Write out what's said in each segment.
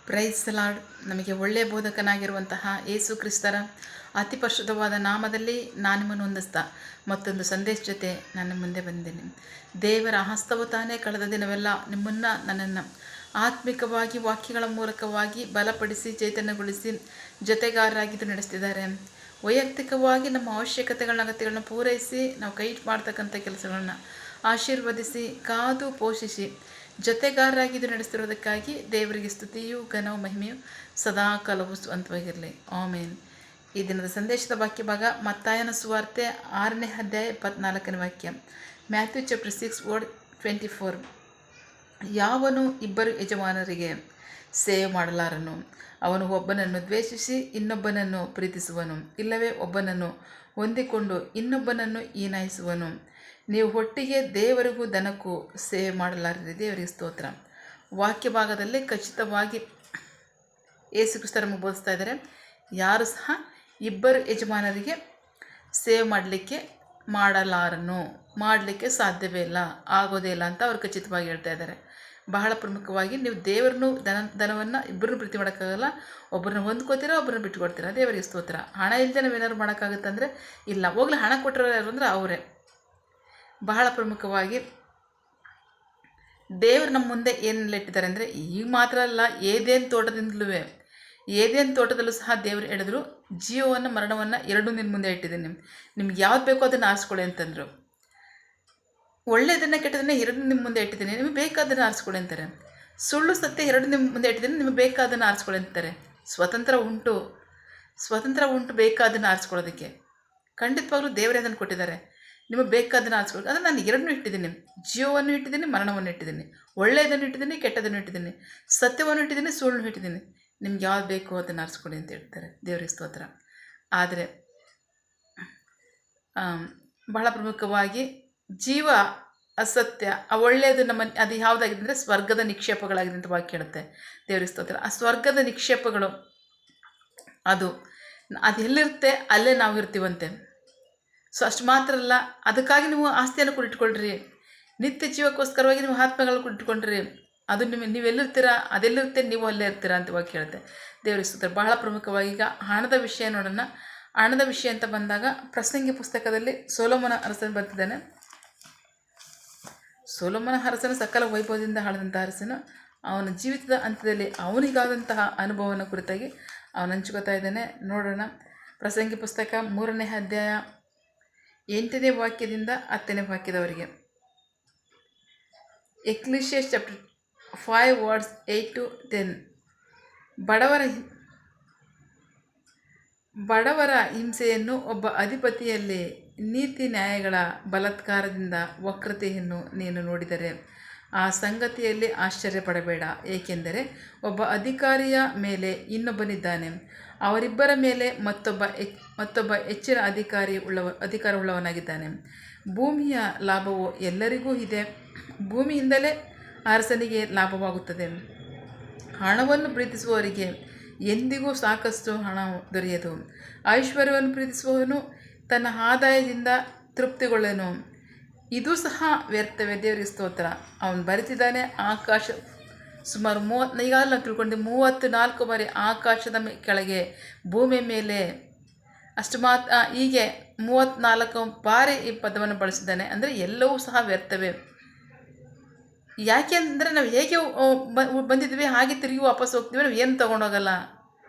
Price lord. ನಮಗೆ ಒಳ್ಳೆಯ ಬೋಧಕನಾಗಿರುವಂತಹ ಯೇಸು ಕ್ರಿಸ್ತರ ಅತಿ ಪರಿಶುದ್ಧವಾದ ನಾಮದಲ್ಲಿ ನಾನು ನಿಮ್ಮನ್ನು ಹೊಂದಿಸ್ತಾ ಮತ್ತೊಂದು ಸಂದೇಶ ಜೊತೆ ನನ್ನ ಮುಂದೆ ಬಂದೇನೆ. ದೇವರ ಹಸ್ತವು ತಾನೇ ಕಳೆದ ದಿನವೆಲ್ಲ ನಿಮ್ಮನ್ನು ನನ್ನನ್ನು ಆತ್ಮಿಕವಾಗಿ ವಾಕ್ಯಗಳ ಮೂಲಕವಾಗಿ ಬಲಪಡಿಸಿ ಚೈತನ್ಯಗೊಳಿಸಿ ಜೊತೆಗಾರರಾಗಿದ್ದು ನಡೆಸ್ತಿದ್ದಾರೆ. ವೈಯಕ್ತಿಕವಾಗಿ ನಮ್ಮ ಅಗತ್ಯಗಳನ್ನ ಪೂರೈಸಿ ನಾವು ಕೈ ಮಾಡ್ತಕ್ಕಂಥ ಕೆಲಸಗಳನ್ನ ಆಶೀರ್ವದಿಸಿ ಕಾದು ಪೋಷಿಸಿ ಜೊತೆಗಾರರಾಗಿದ್ದು ನಡೆಸ್ತಿರೋದಕ್ಕಾಗಿ ದೇವರಿಗೆ ಸ್ತುತಿಯು ಘನವು ಮಹಿಮೆಯು ಸದಾ ಕಾಲವು ಸ್ವಂತವಾಗಿರಲಿ. ಆಮೇನ್. ಈ ದಿನದ ಸಂದೇಶದ ವಾಕ್ಯ ಭಾಗ ಮತ್ತಾಯನ ಸುವಾರ್ತೆ 6ನೇ ಅಧ್ಯಾಯ 24ನೇ ವಾಕ್ಯ. Matthew chapter 6 word 24. ಯಾವನು ಇಬ್ಬರು ಯಜಮಾನರಿಗೆ ಸೇವೆ ಮಾಡಲಾರನು. ಅವನು ಒಬ್ಬನನ್ನು ದ್ವೇಷಿಸಿ ಇನ್ನೊಬ್ಬನನ್ನು ಪ್ರೀತಿಸುವನು, ಇಲ್ಲವೇ ಒಬ್ಬನನ್ನು ಹೊಂದಿಕೊಂಡು ಇನ್ನೊಬ್ಬನನ್ನು ಹೀನಾಯಿಸುವನು. ನೀವು ಒಟ್ಟಿಗೆ ದೇವರಿಗೂ ದನಕ್ಕೂ ಸೇವೆ ಮಾಡಲಾರಿರಿ. ದೇವರಿಗೆ ಸ್ತೋತ್ರ. ವಾಕ್ಯ ಭಾಗದಲ್ಲಿ ಖಚಿತವಾಗಿ ಯೇಸು ಕ್ರಿಸ್ತ ನಮಗೆ ಬೋಧಿಸ್ತಾ ಇದ್ದಾರೆ. ಯಾರು ಸಹ ಇಬ್ಬರು ಯಜಮಾನರಿಗೆ ಸೇವೆ ಮಾಡಲಿಕ್ಕೆ ಸಾಧ್ಯವೇ ಇಲ್ಲ, ಆಗೋದೇ ಇಲ್ಲ ಅಂತ ಅವ್ರು ಖಚಿತವಾಗಿ ಹೇಳ್ತಾ ಇದ್ದಾರೆ. ಬಹಳ ಪ್ರಮುಖವಾಗಿ ನೀವು ದೇವರನ್ನು ದನವನ್ನು ಇಬ್ಬರನ್ನು ಪ್ರೀತಿ ಮಾಡೋಕ್ಕಾಗಲ್ಲ. ಒಬ್ಬರನ್ನ ಹೊಂದ್ಕೋತೀರಾ, ಒಬ್ಬರನ್ನ ಬಿಟ್ಟುಕೊಡ್ತೀರಾ. ದೇವರಿಗೆ ಸ್ತೋತ್ರ. ಹಣ ಇಲ್ಲದೆ ನಾವೇನಾದ್ರು ಮಾಡೋಕ್ಕಾಗುತ್ತಂದರೆ ಇಲ್ಲ. ಹೋಗ್ಲಿ, ಹಣ ಕೊಟ್ಟರು ಯಾರು ಅಂದರೆ ಅವರೇ. ಬಹಳ ಪ್ರಮುಖವಾಗಿ ದೇವರು ನಮ್ಮ ಮುಂದೆ ಏನೆಲ್ಲ ಇಟ್ಟಿದ್ದಾರೆ ಅಂದರೆ, ಈಗ ಮಾತ್ರ ಅಲ್ಲ, ಏದೇನು ತೋಟದಲ್ಲೂ ಸಹ ದೇವರು ಹೇಳಿದ್ರು, ಜೀವವನ್ನು ಮರಣವನ್ನು ಎರಡೂ ನಿನ್ನ ಮುಂದೆ ಇಟ್ಟಿದ್ದೀನಿ, ನಿಮ್ಗೆ ಯಾವ್ದು ಬೇಕೋ ಅದನ್ನು ಆರಿಸ್ಕೊಳ್ಳಿ ಅಂತಂದರು. ಒಳ್ಳೆಯದನ್ನು ಕೆಟ್ಟದನ್ನು ಎರಡು ನಿಮ್ಮ ಮುಂದೆ ಇಟ್ಟಿದ್ದೀನಿ, ನಿಮಗೆ ಬೇಕಾದನ್ನು ಆರಿಸ್ಕೊಳ್ಳಿ ಅಂತಾರೆ. ಸುಳ್ಳು ಸತ್ಯ ಎರಡು ನಿಮ್ಮ ಮುಂದೆ ಇಟ್ಟಿದ್ದೀನಿ, ನಿಮಗೆ ಬೇಕಾದನ್ನು ಆರಿಸ್ಕೊಳ್ಳಿ ಅಂತಾರೆ. ಸ್ವತಂತ್ರ ಉಂಟು ಬೇಕಾದನ್ನು ಆರಿಸ್ಕೊಳ್ಳೋದಕ್ಕೆ. ಖಂಡಿತವಾಗ್ಲೂ ದೇವರೇ ಅದನ್ನು ಕೊಟ್ಟಿದ್ದಾರೆ. ನಿಮಗೆ ಬೇಕಾದನ್ನು ಆರಿಸ್ಕೊಳ್ಳಿ. ಅದನ್ನು ನಾನು ಎರಡನ್ನೂ ಇಟ್ಟಿದ್ದೀನಿ. ಜೀವವನ್ನು ಇಟ್ಟಿದ್ದೀನಿ, ಮರಣವನ್ನು ಇಟ್ಟಿದ್ದೀನಿ, ಒಳ್ಳೆಯದನ್ನು ಇಟ್ಟಿದ್ದೀನಿ, ಕೆಟ್ಟದನ್ನು ಇಟ್ಟಿದ್ದೀನಿ, ಸತ್ಯವನ್ನು ಇಟ್ಟಿದ್ದೀನಿ, ಸುಳ್ಳು ಇಟ್ಟಿದ್ದೀನಿ. ನಿಮ್ಗೆ ಯಾವ್ದು ಬೇಕು ಅದನ್ನು ಆರಿಸ್ಕೊಳ್ಳಿ ಅಂತ ಹೇಳ್ತಾರೆ. ದೇವರಿಗೆ ಸ್ತೋತ್ರ. ಆದರೆ ಬಹಳ ಪ್ರಮುಖವಾಗಿ ಜೀವ ಅಸತ್ಯ, ಒಳ್ಳೆಯದು ಅದು ಯಾವುದಾಗಿದೆ ಅಂದರೆ ಸ್ವರ್ಗದ ನಿಕ್ಷೇಪಗಳಾಗಿದೆ ಅಂತ ವಾಕ್ಯ ಹೇಳುತ್ತೆ. ದೇವರಿಗೆ ಸ್ತೋತ್ರ. ಆ ಸ್ವರ್ಗದ ನಿಕ್ಷೇಪಗಳು ಅದು ಎಲ್ಲಿರುತ್ತೆ ಅಲ್ಲೇ ನಾವು ಇರ್ತೀವಂತೆ. ಸೊ ಅಷ್ಟು ಮಾತ್ರ ಅಲ್ಲ, ಅದಕ್ಕಾಗಿ ನೀವು ಆಸ್ತಿಯನ್ನು ಕೂಡ ಇಟ್ಕೊಳ್ರಿ. ನಿತ್ಯ ಜೀವಕ್ಕೋಸ್ಕರವಾಗಿ ನೀವು ಆತ್ಮಗಳನ್ನು ಕೂಡ ಇಟ್ಕೊಂಡ್ರಿ. ಅದು ನೀವೆಲ್ಲಿರ್ತೀರಾ ಅದೆಲ್ಲಿರುತ್ತೆ, ನೀವು ಅಲ್ಲೇ ಇರ್ತೀರಾ ಅಂತ ವಾಕ್ಯ ಹೇಳುತ್ತೆ. ದೇವರಿಗೆ ಸ್ತೋತ್ರ. ಬಹಳ ಪ್ರಮುಖವಾಗಿ ಈಗ ಹಣದ ವಿಷಯ ನೋಡೋಣ. ಹಣದ ವಿಷಯ ಅಂತ ಬಂದಾಗ ಪ್ರಸಂಗಿ ಪುಸ್ತಕದಲ್ಲಿ ಸೊಲೊಮೋನ ಅರಸನು ಬರ್ತಿದ್ದಾನೆ. ಸೊಲೊಮೋನ ಅರಸನು ಸಕಲ ವೈಭವದಿಂದ ಆಳಿದಂಥ ಅರಸನು. ಅವನ ಜೀವಿತದ ಅಂತ್ಯದಲ್ಲಿ ಅವನಿಗಾದಂತಹ ಅನುಭವನ ಕುರಿತಾಗಿ ಅವನು ಹಂಚ್ಕೋತಾ ಇದ್ದಾನೆ. ನೋಡೋಣ. ಪ್ರಸಂಗಿ ಪುಸ್ತಕ 3ನೇ ಅಧ್ಯಾಯ 8ನೇ ವಾಕ್ಯದಿಂದ 10ನೇ ವಾಕ್ಯದವರೆಗೆ. ಎಕ್ಲಿಷಿಯಸ್ ಚಾಪ್ಟರ್ 5 ವರ್ಡ್ಸ್ 8 to 10. ಬಡವರ ಹಿಂಸೆಯನ್ನು, ಒಬ್ಬ ಅಧಿಪತಿಯಲ್ಲಿ ನೀತಿ ನ್ಯಾಯಗಳ ಬಲಾತ್ಕಾರದಿಂದ ವಕ್ರತೆಯನ್ನು ನೀನು ನೋಡಿದರೆ ಆ ಸಂಗತಿಯಲ್ಲಿ ಆಶ್ಚರ್ಯಪಡಬೇಡ. ಏಕೆಂದರೆ ಒಬ್ಬ ಅಧಿಕಾರಿಯ ಮೇಲೆ ಇನ್ನೊಬ್ಬನಿದ್ದಾನೆ, ಅವರಿಬ್ಬರ ಮೇಲೆ ಮತ್ತೊಬ್ಬ ಹೆಚ್ಚಿನ ಅಧಿಕಾರವುಳ್ಳವನಾಗಿದ್ದಾನೆ. ಭೂಮಿಯ ಲಾಭವು ಎಲ್ಲರಿಗೂ ಇದೆ, ಭೂಮಿಯಿಂದಲೇ ಅರಸನಿಗೆ ಲಾಭವಾಗುತ್ತದೆ. ಹಣವನ್ನು ಪ್ರೀತಿಸುವವರಿಗೆ ಎಂದಿಗೂ ಸಾಕಷ್ಟು ಹಣ ದೊರೆಯದು. ಐಶ್ವರ್ಯವನ್ನು ಪ್ರೀತಿಸುವವನು ತನ್ನ ಆದಾಯದಿಂದ ತೃಪ್ತಿಗೊಳ್ಳನು, ಇದು ಸಹ ವ್ಯರ್ಥವೇ. ದೇವರಿಗೆ ಸ್ತೋತ್ರ. ಅವನು ಬರಿತಿದ್ದಾನೆ. ಆಕಾಶ ಸುಮಾರು ಈಗಾಗಲೇ ನಾವು ತಿಳ್ಕೊಂಡು 34 ಬಾರಿ ಆಕಾಶದ ಕೆಳಗೆ ಭೂಮಿಯ ಮೇಲೆ ಅಷ್ಟು ಹೀಗೆ 34 ಬಾರಿ ಈ ಪದವನ್ನು ಬಳಸಿದ್ದಾನೆ. ಅಂದರೆ ಎಲ್ಲವೂ ಸಹ ವ್ಯರ್ಥವೇ. ಯಾಕೆ ಅಂದರೆ ನಾವು ಹೇಗೆ ಬಂದಿದ್ವಿ ಹಾಗೆ ತಿರುಗಿ ವಾಪಸ್ ಹೋಗ್ತೀವಿ, ನಾವು ಏನು ತೊಗೊಂಡೋಗಲ್ಲ.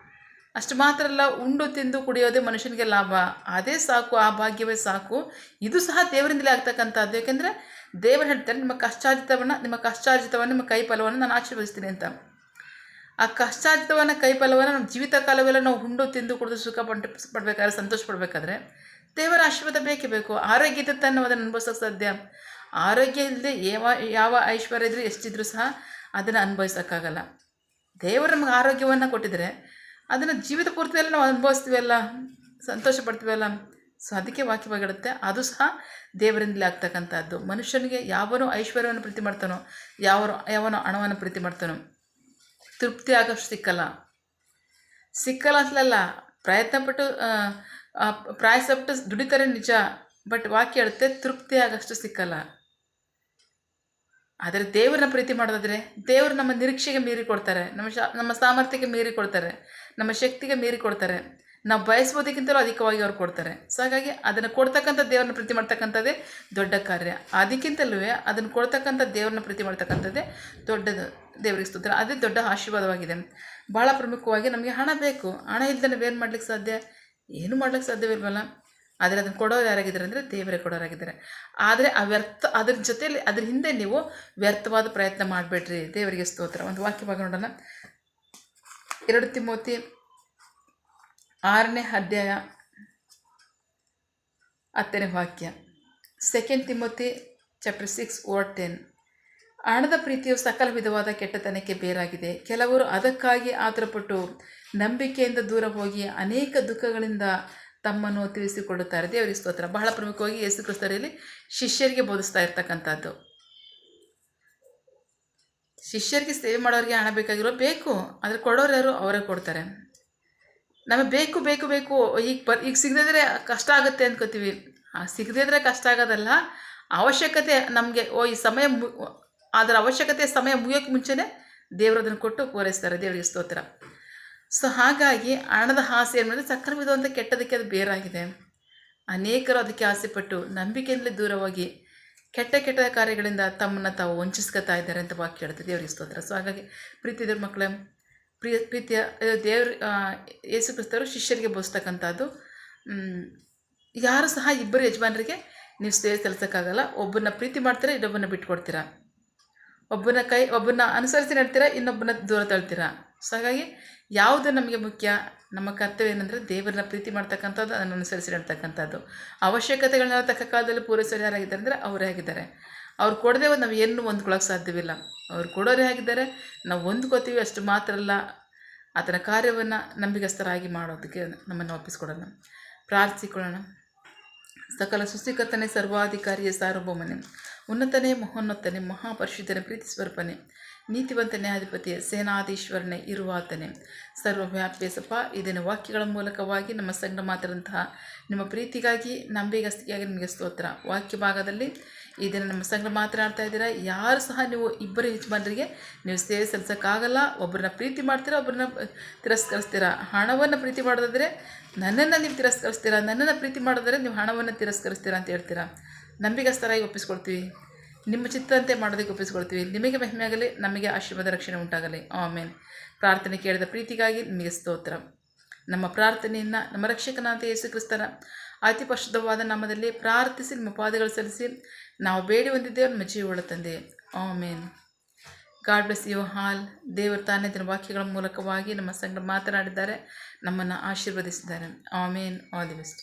ಅಷ್ಟು ಮಾತ್ರ ಅಲ್ಲ, ಉಂಡು ತಿಂದು ಕುಡಿಯೋದೇ ಮನುಷ್ಯನಿಗೆ ಲಾಭ, ಅದೇ ಸಾಕು, ಆ ಭಾಗ್ಯವೇ ಸಾಕು. ಇದು ಸಹ ದೇವರಿಂದಲೇ ಆಗ್ತಕ್ಕಂಥದ್ದು. ಯಾಕೆಂದರೆ ದೇವರು ಹೇಳ್ತಾರೆ, ನಿಮ್ಮ ಕಷ್ಟಾರ್ಜಿತವನ್ನು ನಿಮ್ಮ ಕೈ ಫಲವನ್ನು ನಾನು ಆಶೀರ್ವದಿಸ್ತೀನಿ ಅಂತ. ಆ ಕಷ್ಟಾರ್ಜಿತವನ್ನು ಕೈ ಫಲವನ್ನು ನಮ್ಮ ಜೀವಿತ ಕಾಲವೆಲ್ಲ ನಾವು ಉಂಡು ತಿಂದು ಕುಡಿದು ಸುಖ ಪಡಬೇಕಾದ್ರೆ, ಸಂತೋಷ ಪಡಬೇಕಾದ್ರೆ ದೇವರ ಆಶೀರ್ವಾದ ಬೇಕೇ ಬೇಕು. ಆರೋಗ್ಯದ ನಾವು ಅದನ್ನು ಅನುಭವಿಸೋಕ್ಕೆ ಸಾಧ್ಯ. ಆರೋಗ್ಯ ಇಲ್ಲದೆ ಯಾವ ಐಶ್ವರ್ಯ ಇದ್ರೂ ಎಷ್ಟಿದ್ರೂ ಸಹ ಅದನ್ನು ಅನುಭವಿಸೋಕ್ಕಾಗಲ್ಲ. ದೇವರು ನಮಗೆ ಆರೋಗ್ಯವನ್ನು ಕೊಟ್ಟಿದ್ರೆ ಅದನ್ನು ಜೀವಿತ ಪೂರ್ತಿಯಲ್ಲಿ ನಾವು ಅನುಭವಿಸ್ತೀವಲ್ಲ, ಸಂತೋಷ ಪಡ್ತೀವಲ್ಲ. ಸೊ ಅದಕ್ಕೆ ವಾಕ್ಯವಾಗಿರುತ್ತೆ, ಅದು ಸಹ ದೇವರಿಂದಲೇ ಆಗ್ತಕ್ಕಂಥದ್ದು. ಮನುಷ್ಯನಿಗೆ ಯಾವನು ಐಶ್ವರ್ಯವನ್ನು ಪ್ರೀತಿ ಮಾಡ್ತಾನೋ, ಯಾವನು ಹಣವನ್ನು ಪ್ರೀತಿ ಮಾಡ್ತಾನೋ ತೃಪ್ತಿ ಆಗೋಷ್ಟು ಸಿಕ್ಕಲ್ಲ ಅಂತಲಲ್ಲ. ಪ್ರಯಾಸಪಟ್ಟು ದುಡಿತಾರೆ ನಿಜ, ಬಟ್ ವಾಕ್ಯ ಹೇಳುತ್ತೆ ತೃಪ್ತಿ ಆಗೋಷ್ಟು ಸಿಕ್ಕಲ್ಲ. ಆದರೆ ದೇವರನ್ನ ಪ್ರೀತಿ ಮಾಡೋದಾದರೆ ದೇವರು ನಮ್ಮ ನಿರೀಕ್ಷೆಗೆ ಮೀರಿ ಕೊಡ್ತಾರೆ, ನಮ್ಮ ಸಾಮರ್ಥ್ಯಕ್ಕೆ ಮೀರಿ ಕೊಡ್ತಾರೆ, ನಮ್ಮ ಶಕ್ತಿಗೆ ಮೀರಿ ಕೊಡ್ತಾರೆ. ನಾವು ಬಯಸ್ಬೋದಕ್ಕಿಂತಲೂ ಅಧಿಕವಾಗಿ ಅವ್ರು ಕೊಡ್ತಾರೆ. ಸೊ ಹಾಗಾಗಿ ಅದನ್ನು ಕೊಡ್ತಕ್ಕಂಥ ದೇವ್ರನ್ನ ಪ್ರೀತಿ ಮಾಡ್ತಕ್ಕಂಥದ್ದೇ ದೊಡ್ಡ ಕಾರ್ಯ. ಅದಕ್ಕಿಂತಲೂ ಅದನ್ನು ಕೊಡ್ತಕ್ಕಂಥ ದೇವ್ರನ್ನ ಪ್ರೀತಿ ಮಾಡ್ತಕ್ಕಂಥದ್ದೇ ದೊಡ್ಡದು. ದೇವರಿಗೆ ಸ್ತೋತ್ರ. ಅದೇ ದೊಡ್ಡ ಆಶೀರ್ವಾದವಾಗಿದೆ. ಭಾಳ ಪ್ರಮುಖವಾಗಿ ನಮಗೆ ಹಣ ಬೇಕು. ಹಣ ಇಲ್ಲದೆ ನಾವೇನು ಮಾಡ್ಲಿಕ್ಕೆ ಸಾಧ್ಯ? ಏನು ಮಾಡ್ಲಿಕ್ಕೆ ಸಾಧ್ಯವಿಲ್ವಲ್ಲ. ಆದರೆ ಅದನ್ನು ಕೊಡೋರು ಯಾರಾಗಿದ್ದಾರೆ ಅಂದರೆ ದೇವರೇ ಕೊಡೋರಾಗಿದ್ದಾರೆ. ಆದರೆ ಅದ್ರ ಜೊತೆಯಲ್ಲಿ ಅದ್ರ ಹಿಂದೆ ನೀವು ವ್ಯರ್ಥವಾದ ಪ್ರಯತ್ನ ಮಾಡಬೇಡ್ರಿ. ದೇವರಿಗೆ ಸ್ತೋತ್ರ. ಒಂದು ವಾಕ್ಯ ಭಾಗ ನೋಡೋಣ. 2 ತಿಮೋತಿ 6ನೇ ಅಧ್ಯಾಯ 10ನೇ ವಾಕ್ಯ. 2 ತಿಮೋತಿ ಚಾಪ್ಟರ್ 6:10. ಹಣದ ಪ್ರೀತಿಯು ಸಕಲ ವಿಧವಾದ ಕೆಟ್ಟತನಕ್ಕೆ ಬೇರಾಗಿದೆ. ಕೆಲವರು ಅದಕ್ಕಾಗಿ ಆತುರಪಟ್ಟು ನಂಬಿಕೆಯಿಂದ ದೂರ ಹೋಗಿ ಅನೇಕ ದುಃಖಗಳಿಂದ ತಮ್ಮನ್ನು ತಿಳಿಸಿಕೊಳ್ಳುತ್ತಾರೆ. ದೇವರಿಗೆ ಸ್ತೋತ್ರ. ಬಹಳ ಪ್ರಮುಖವಾಗಿ ಯೇಸು ಕ್ರಿಸ್ತರಲ್ಲಿ ಶಿಷ್ಯರಿಗೆ ಬೋಧಿಸ್ತಾ ಇರ್ತಕ್ಕಂಥದ್ದು. ಶಿಷ್ಯರಿಗೆ ಸೇವೆ ಮಾಡೋರಿಗೆ ಹಣ ಬೇಕಾಗಿರೋ ಬೇಕು, ಆದರೆ ಕೊಡೋರು ಯಾರು? ಅವರೇ ಕೊಡ್ತಾರೆ. ನಮಗೆ ಬೇಕು ಬೇಕು ಬೇಕು ಈಗ ಸಿಗದಿದ್ರೆ ಕಷ್ಟ ಆಗುತ್ತೆ ಅಂದ್ಕೋತೀವಿ. ಸಿಗದಿದ್ರೆ ಕಷ್ಟ ಆಗೋದಲ್ಲ, ಅವಶ್ಯಕತೆ ನಮಗೆ ಈ ಸಮಯ ಅದರ ಅವಶ್ಯಕತೆ ಸಮಯ ಮುಗಿಯೋಕ್ಕೆ ಮುಂಚೆನೇ ದೇವರು ಅದನ್ನು ಕೊಟ್ಟು ಪೂರೈಸ್ತಾರೆ. ದೇವರಿಗೆ ಸ್ತೋತ್ರ. ಸೊ ಹಾಗಾಗಿ ಹಣದ ಆಸೆ ಏನ್ಮಾಡಿದ್ರೆ ಸಕಲ ವಿಧವಂತ ಕೆಟ್ಟದಕ್ಕೆ ಅದು ಬೇರಾಗಿದೆ. ಅನೇಕರು ಅದಕ್ಕೆ ಆಸೆಪಟ್ಟು ನಂಬಿಕೆಯಿಂದಲೇ ದೂರವಾಗಿ ಕೆಟ್ಟ ಕಾರ್ಯಗಳಿಂದ ತಮ್ಮನ್ನು ತಾವು ವಂಚಿಸ್ಕೊತಾ ಇದ್ದಾರೆ ಅಂತ ವಾಕ್ಯ ಹೇಳುತ್ತೆ. ದೇವರಿಗೆ ಸ್ತೋತ್ರ. ಸೊ ಹಾಗಾಗಿ ಪ್ರೀತಿಯ ಮಕ್ಕಳ ಪ್ರೀತಿಯ ದೇವರು ಯೇಸು ಕ್ರಿಸ್ತರು ಶಿಷ್ಯರಿಗೆ ಬೋಧಿಸ್ತಕ್ಕಂಥದ್ದು. ಯಾರು ಸಹ ಇಬ್ಬರು ಯಜಮಾನರಿಗೆ ನೀವು ಸೇವೆ ಸಲ್ಲಿಸೋಕ್ಕಾಗಲ್ಲ. ಒಬ್ಬನ ಪ್ರೀತಿ ಮಾಡ್ತೀರಾ, ಇನ್ನೊಬ್ಬನ ಬಿಟ್ಕೊಡ್ತೀರಾ. ಒಬ್ಬನ ಅನುಸರಿಸಿ ನಡ್ತೀರಾ, ಇನ್ನೊಬ್ಬನ ದೂರ ತಳ್ತೀರಾ. ಸೊ ಹಾಗಾಗಿ ಯಾವುದು ನಮಗೆ ಮುಖ್ಯ? ನಮ್ಮ ಕರ್ತವ್ಯ ಏನಂದರೆ ದೇವರನ್ನ ಪ್ರೀತಿ ಮಾಡ್ತಕ್ಕಂಥದ್ದು, ಅದನ್ನು ಅನುಸರಿಸಿ ನಡ್ತಕ್ಕಂಥದ್ದು. ಅವಶ್ಯಕತೆಗಳನ್ನ ತಕ್ಕ ಕಾಲದಲ್ಲಿ ಪೂರೈಸೋರು ಯಾರಾಗಿದ್ದಾರೆ ಅಂದರೆ ಅವರೇ ಆಗಿದ್ದಾರೆ. ಅವ್ರು ಕೊಡದೆ ನಾವು ಏನು ಹೊಂದ್ಕೊಳ್ಳೋಕೆ ಸಾಧ್ಯವಿಲ್ಲ. ಅವ್ರು ಕೊಡೋರೇ ಆಗಿದ್ದಾರೆ. ನಾವು ಹೊಂದ್ಕೋತೀವಿ ಅಷ್ಟು ಮಾತ್ರ ಅಲ್ಲ, ಅದರ ಕಾರ್ಯವನ್ನು ನಂಬಿಗಸ್ತರಾಗಿ ಮಾಡೋದಕ್ಕೆ ನಮ್ಮನ್ನು ಒಪ್ಪಿಸ್ಕೊಡೋಣ. ಪ್ರಾರ್ಥಿಕೊಳ್ಳೋಣ. ಸಕಲ ಸೃಷ್ಟಿಕರ್ತನೆ, ಸರ್ವಾಧಿಕಾರಿಯೇ, ಸಾರ್ವಭೌಮನೆ, ಉನ್ನತನೇ, ಮಹೋನ್ನತನೇ, ಮಹಾಪರಿಶುದ್ಧನೇ, ಪ್ರೀತಿ ಸ್ವರೂಪನೇ, ನೀತಿವಂತ ನ್ಯಾಯಾಧಿಪತಿಯ ಸೇನಾಧೀಶ್ವರನೇ, ಇರುವಾತನೇ, ಸರ್ವವ್ಯಾಪ್ಯಸಪ್ಪ. ಇದನ್ನು ವಾಕ್ಯಗಳ ಮೂಲಕವಾಗಿ ನಮ್ಮ ಸಂಗಡ ಮಾತಾದಂತಹ ನಿಮ್ಮ ಪ್ರೀತಿಗಾಗಿ, ನಂಬಿಗಸ್ತಿಗಾಗಿ ನಿಮಗೆ ಸ್ತೋತ್ರ. ವಾಕ್ಯ ಭಾಗದಲ್ಲಿ ಇದನ್ನು ನಮ್ಮ ಸಂಗಡ ಮಾತನಾಡ್ತಾ ಇದ್ದೀರಾ. ಯಾರು ಸಹ ನೀವು ಇಬ್ಬರು ಯಜಮಾನರಿಗೆ ನೀವು ಸೇವೆ ಸಲ್ಲಿಸೋಕ್ಕಾಗಲ್ಲ. ಒಬ್ಬರನ್ನ ಪ್ರೀತಿ ಮಾಡ್ತೀರಾ, ಒಬ್ಬರನ್ನ ತಿರಸ್ಕರಿಸ್ತೀರಾ. ಹಣವನ್ನು ಪ್ರೀತಿ ಮಾಡೋದಾದರೆ ನನ್ನನ್ನು ನೀವು ತಿರಸ್ಕರಿಸ್ತೀರಾ, ನನ್ನನ್ನು ಪ್ರೀತಿ ಮಾಡೋದಾದರೆ ನೀವು ಹಣವನ್ನು ತಿರಸ್ಕರಿಸ್ತೀರಾ ಅಂತ ಹೇಳ್ತೀರಾ. ನಂಬಿಗಸ್ತರಾಗಿ ಒಪ್ಪಿಸ್ಕೊಳ್ತೀವಿ. ನಿಮ್ಮ ಚಿತ್ತಂತೆ ಮಾಡೋದಕ್ಕೆ ಒಪ್ಪಿಸ್ಕೊಳ್ತೀವಿ. ನಿಮಗೆ ಮಹಿಮೆಯಾಗಲಿ, ನಮಗೆ ಆಶೀರ್ವಾದ, ರಕ್ಷಣೆ ಉಂಟಾಗಲಿ. ಆಮೇನ್. ಪ್ರಾರ್ಥನೆ ಕೇಳಿದ ಪ್ರೀತಿಗಾಗಿ ನಿಮಗೆ ಸ್ತೋತ್ರ. ನಮ್ಮ ಪ್ರಾರ್ಥನೆಯನ್ನು ನಮ್ಮ ರಕ್ಷಕನಾದ ಯೇಸು ಕ್ರಿಸ್ತನ ಅತಿ ಪರಿಶುದ್ಧವಾದ ನಾಮದಲ್ಲಿ ಪ್ರಾರ್ಥಿಸಿ ನಿಮ್ಮ ಪಾದಗಳು ಸಲ್ಲಿಸಿ ನಾವು ಬೇಡಿ ಹೊಂದಿದ್ದೇವೆ ನಮ್ಮ ಜೀವಗಳ ತಂದೆ. Amen. God bless you all. ದೇವರು ತಾನೇ ದಿನ ವಾಕ್ಯಗಳ ಮೂಲಕವಾಗಿ ನಮ್ಮ ಸಂಗಡ ಮಾತನಾಡಿದ್ದಾರೆ, ನಮ್ಮನ್ನು ಆಶೀರ್ವದಿಸಿದ್ದಾರೆ. ಆಮೇನ್. All the best.